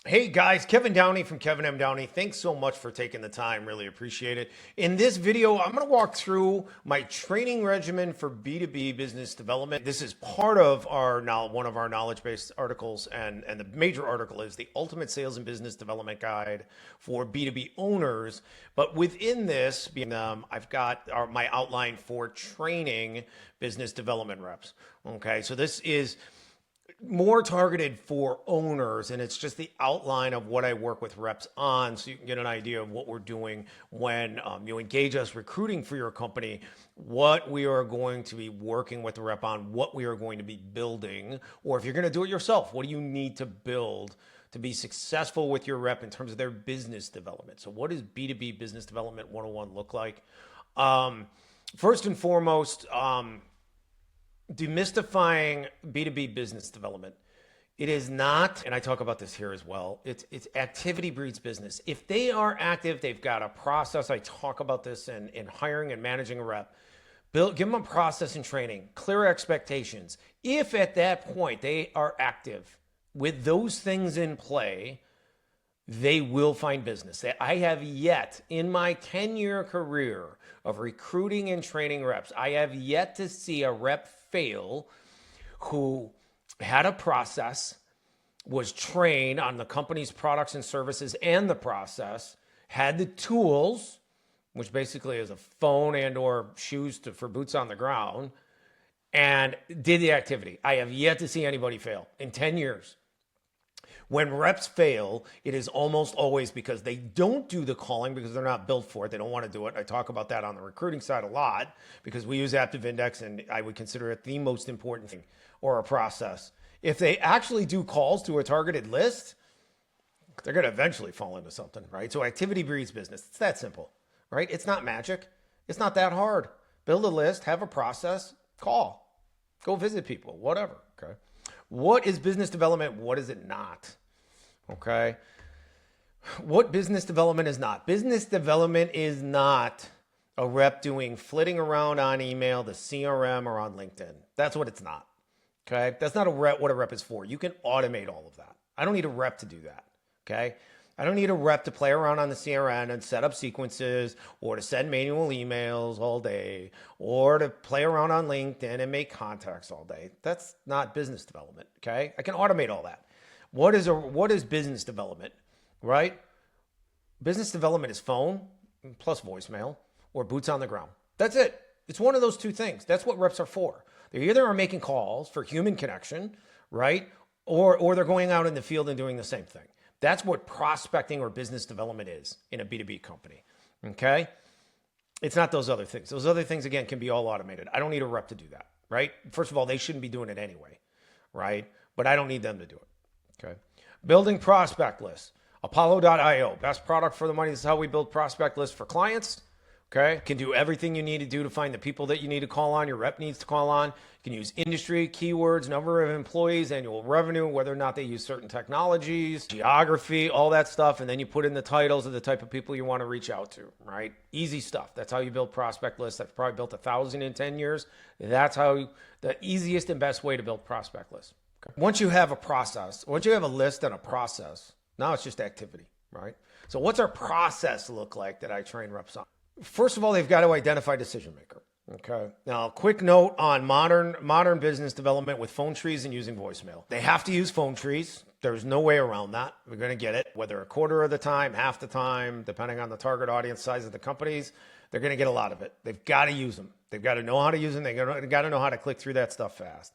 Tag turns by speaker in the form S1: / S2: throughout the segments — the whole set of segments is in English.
S1: Hey guys, Kevin Downey from Kevin M. Downey. Thanks so much for taking the time. Really appreciate it. In this video, I'm going to walk through my training regimen for B2B business development. This is part of our one of our knowledge-based articles, and the major article is the Ultimate Sales and Business Development Guide for B2B owners. But within this, I've got my outline for training business development reps. Okay, so this is more targeted for owners, and it's just the outline of what I work with reps on, so you can get an idea of what we're doing when you engage us recruiting for your company, what we are going to be working with the rep on, what we are going to be building, or if you're going to do it yourself, what do you need to build to be successful with your rep in terms of their business development. So what does B2B Business Development 101 look like? First and foremost, demystifying B2B business development. It is not, and I talk about this here as well, it's activity breeds business. If they are active, they've got a process. I talk about this in hiring and managing a rep. Give them a process and training, clear expectations. If at that point they are active with those things in play, they will find business. I have yet, in my 10-year career of recruiting and training reps, I have yet to see a rep fail who had a process, was trained on the company's products and services and the process, had the tools, which basically is a phone and or shoes for boots on the ground, and did the activity. I have yet to see anybody fail in 10 years. When reps fail, it is almost always because they don't do the calling because they're not built for it. They don't want to do it. I talk about that on the recruiting side a lot because we use Aptive Index, and I would consider it the most important thing or a process. If they actually do calls to a targeted list, they're going to eventually fall into something, right? So activity breeds business. It's that simple, right? It's not magic. It's not that hard. Build a list, have a process, call, go visit people, whatever, okay? What is business development? What is it not? Okay. What business development is not? Business development is not a rep flitting around on email, the CRM, or on LinkedIn. That's what it's not. Okay. That's not what a rep is for. You can automate all of that. I don't need a rep to do that. Okay. I don't need a rep to play around on the CRM and set up sequences or to send manual emails all day or to play around on LinkedIn and make contacts all day. That's not business development, okay? I can automate all that. What is business development, right? Business development is phone plus voicemail or boots on the ground. That's it. It's one of those two things. That's what reps are for. They either are making calls for human connection, right? Or they're going out in the field and doing the same thing. That's what prospecting or business development is in a B2B company, okay? It's not those other things. Those other things, again, can be all automated. I don't need a rep to do that, right? First of all, they shouldn't be doing it anyway, right? But I don't need them to do it, okay? Building prospect lists. Apollo.io, best product for the money. This is how we build prospect lists for clients, okay? Can do everything you need to do to find the people that you need to call on, your rep needs to call on. You can use industry, keywords, number of employees, annual revenue, whether or not they use certain technologies, geography, all that stuff. And then you put in the titles of the type of people you want to reach out to, right? Easy stuff. That's how you build prospect lists. I've probably built 1,000 in 10 years. That's how the easiest and best way to build prospect lists. Okay. Once you have a process, once you have a list and a process, now it's just activity, right? So what's our process look like that I train reps on? First of all, they've got to identify decision maker. Okay. Now, quick note on modern business development with phone trees and using voicemail. They have to use phone trees. There's no way around that. We're going to get it, whether a quarter of the time, half the time, depending on the target audience size of the companies, they're going to get a lot of it. They've got to use them. They've got to know how to use them. They've got to know how to click through that stuff fast.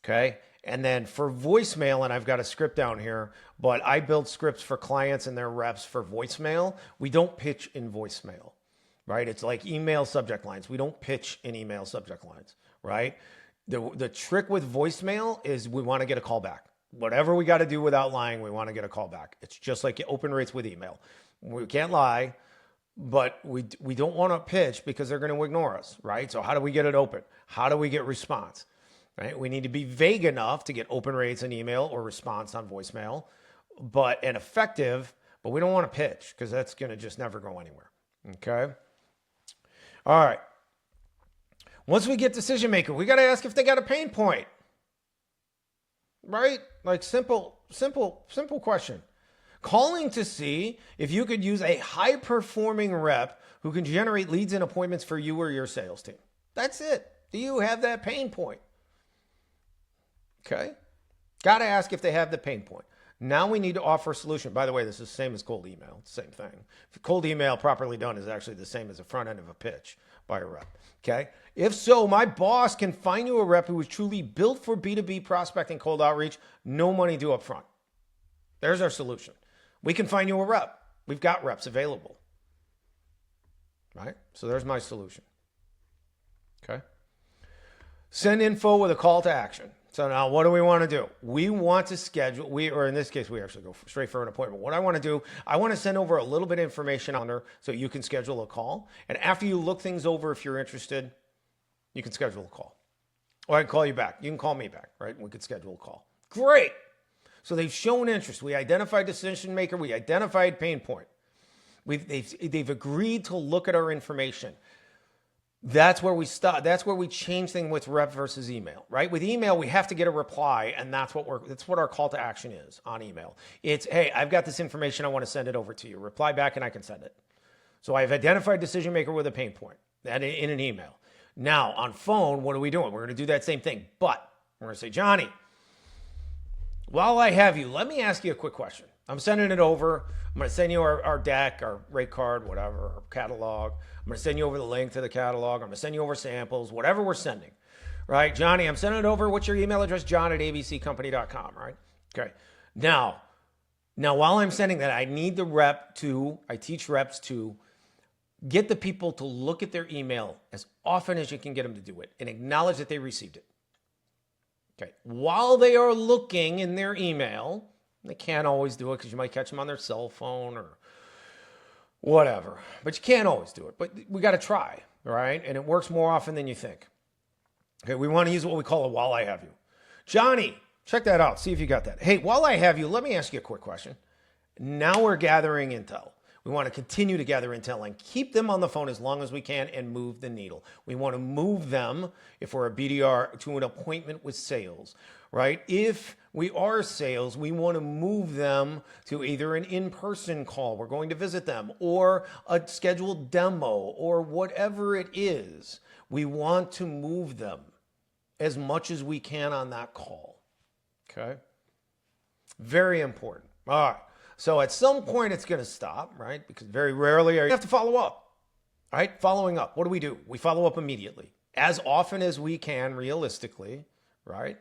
S1: Okay. And then for voicemail, and I've got a script down here, but I build scripts for clients and their reps for voicemail. We don't pitch in voicemail. Right? It's like email subject lines. We don't pitch in email subject lines, right? The trick with voicemail is we want to get a call back. Whatever we got to do without lying, we want to get a call back. It's just like open rates with email. We can't lie, but we don't want to pitch because they're going to ignore us, right? So how do we get it open? How do we get response, right? We need to be vague enough to get open rates in email or response on voicemail, and effective, but we don't want to pitch because that's going to just never go anywhere, okay? All right. Once we get decision maker, we got to ask if they got a pain point, right? Like simple question. Calling to see if you could use a high-performing rep who can generate leads and appointments for you or your sales team. That's it. Do you have that pain point? Okay. Got to ask if they have the pain point. Now we need to offer a solution. By the way, this is the same as cold email. It's the same thing. Cold email properly done is actually the same as the front end of a pitch by a rep. Okay. If so, my boss can find you a rep who is truly built for B2B prospecting cold outreach, no money due up front. There's our solution. We can find you a rep. We've got reps available. Right? So there's my solution. Okay. Send info with a call to action. So now what do we want to do? We want to schedule, or in this case, we actually go straight for an appointment. What I want to do, I want to send over a little bit of information on her so you can schedule a call. And after you look things over, if you're interested, you can schedule a call. Or I can call you back. You can call me back, right? We could schedule a call. Great. So they've shown interest. We identified decision maker. We identified pain point. They've agreed to look at our information. That's where we start. That's where we change things with rep versus email, right? With email, we have to get a reply, and that's what our call to action is on email. It's, hey, I've got this information. I want to send it over to you. Reply back, and I can send it. So I've identified decision maker with a pain point in an email. Now on phone, what are we doing? We're going to do that same thing, but we're going to say, Johnny, while I have you, let me ask you a quick question. I'm sending it over. I'm going to send you our deck, our rate card, whatever, our catalog. I'm going to send you over the link to the catalog. I'm going to send you over samples, whatever we're sending, right? Johnny, I'm sending it over. What's your email address? john@abccompany.com, right? Okay. Now while I'm sending that, I need the rep I teach reps to get the people to look at their email as often as you can get them to do it and acknowledge that they received it. Okay. While they are looking in their email, they can't always do it because you might catch them on their cell phone or whatever, but you can't always do it. But we got to try, right? And it works more often than you think. Okay, we want to use what we call a while I have you. Johnny, check that out. See if you got that. Hey, while I have you, let me ask you a quick question. Now we're gathering intel. We want to continue to gather intel and keep them on the phone as long as we can and move the needle. We want to move them, if we're a BDR, to an appointment with sales, right? If we are sales, we want to move them to either an in-person call, we're going to visit them, or a scheduled demo, or whatever it is. We want to move them as much as we can on that call, okay? Very important. All right. So at some point it's going to stop, right? Because very rarely you have to follow up, right? Following up. What do? We follow up immediately, as often as we can realistically, right?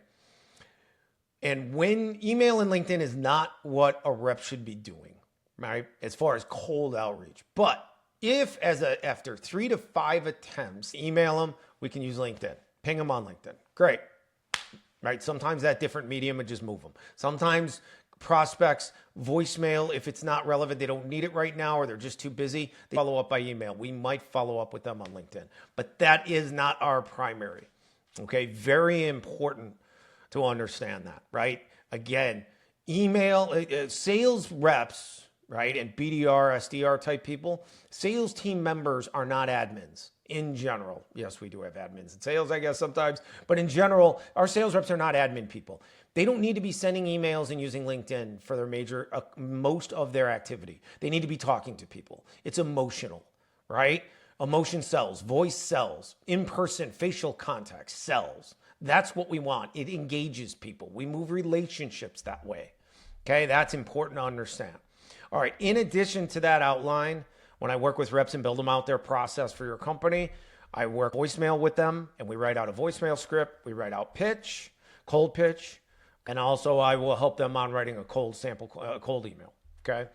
S1: And when email and LinkedIn is not what a rep should be doing, right? As far as cold outreach. But if after 3 to 5 attempts, email them, we can use LinkedIn. Ping them on LinkedIn. Great, right? Sometimes that different medium and just move them. Sometimes prospects, voicemail, if it's not relevant, they don't need it right now, or they're just too busy, they follow up by email. We might follow up with them on LinkedIn, but that is not our primary. Okay, very important to understand that, right? Again, email, sales reps, right, and BDR, SDR type people, sales team members are not admins in general. Yes, we do have admins in sales, I guess, sometimes, but in general, our sales reps are not admin people. They don't need to be sending emails and using LinkedIn for their most of their activity. They need to be talking to people. It's emotional, right? Emotion sells, voice sells, in-person facial contact sells. That's what we want. It engages people. We move relationships that way. Okay, that's important to understand. All right, in addition to that outline, when I work with reps and build them out their process for your company, I work voicemail with them and we write out a voicemail script. We write out pitch, cold pitch, and also I will help them on writing a cold sample, cold email, okay?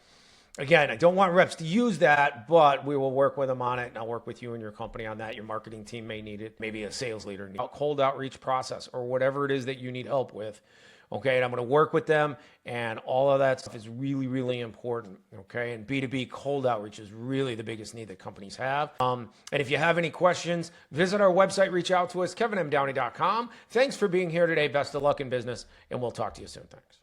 S1: Again, I don't want reps to use that, but we will work with them on it, and I'll work with you and your company on that. Your marketing team may need it. Maybe a sales leader needs a cold outreach process or whatever it is that you need help with, okay? And I'm going to work with them, and all of that stuff is really, really important, okay? And B2B cold outreach is really the biggest need that companies have. And if you have any questions, visit our website, reach out to us, kevinmdowney.com. Thanks for being here today. Best of luck in business, and we'll talk to you soon. Thanks.